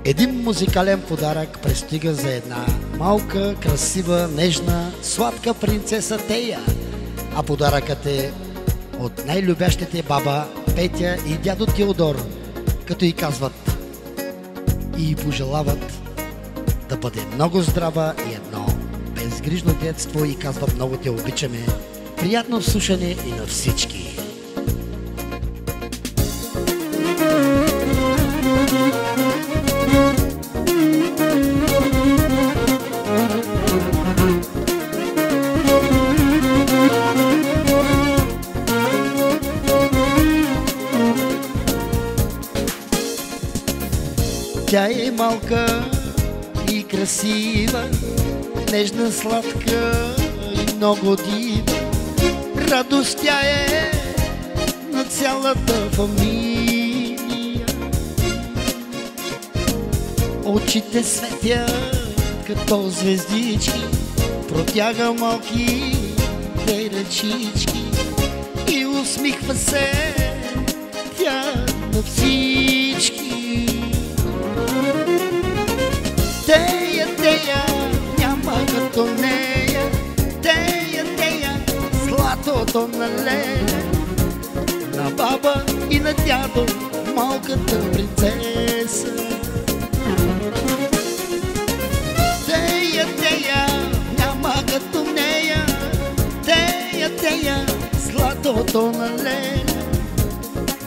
Един музикален подарък пристига за една малка, красива, нежна, сладка принцеса Тея. А подаръкът е от най-любящите баба Петя и дядо Теодор, като й казват и пожелават да бъде много здрава и едно безгрижно детство и казват: много те обичаме. Приятно слушане и на всички! Тя е малка и красива, нежна, сладка и много дива. Радост тя е на цялата фамилия. Очите светят като звездички, протяга малки ръчички и усмихва се тя на всички. Тея, Тея, няма като нея. Тея, Тея, златото на леля, на баба и на дядо, малката принцеса. Тея, Тея, няма като нея. Тея, Тея, златото на леля,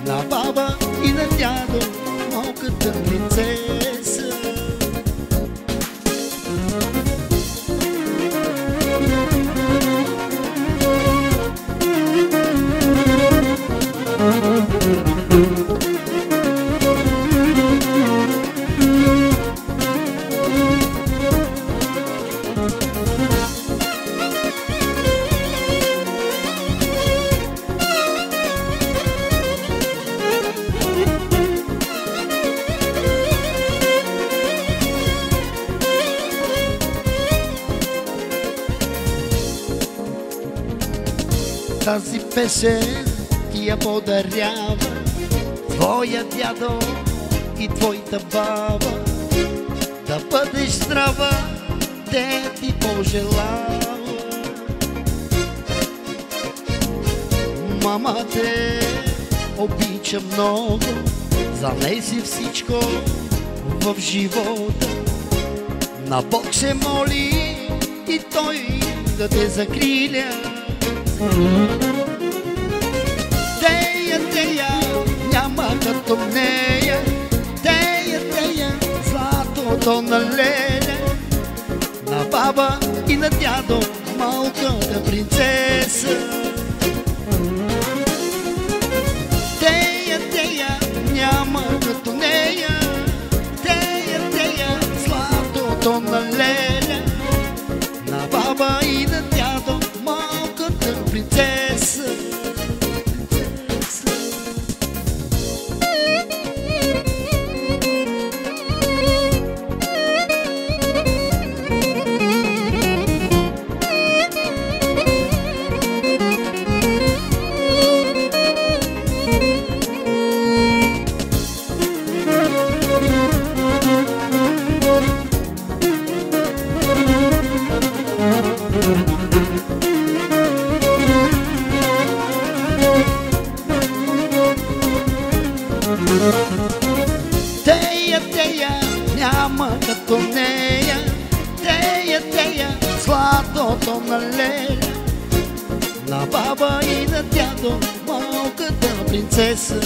на баба и на дядо, малката принцеса. Тази песен ти я подарява твоя дядо и твоята баба. Да бъдеш здрава, те ти пожелава. Мама те обича много, за нея си всичко в живота. На Бог се моли и той да те закриля. Тея, Тея, няма като нея. Тея, Тея, златото на леля, на баба и на дядо, малката принцеса. Тея, Тея, няма като нея. Тея, Тея, златото на леля, на баба и на дядо, малката принцеса. Тея, Тея, няма като нея. Тея, Тея, златото на леля, на баба и на дядо, малката принцеса.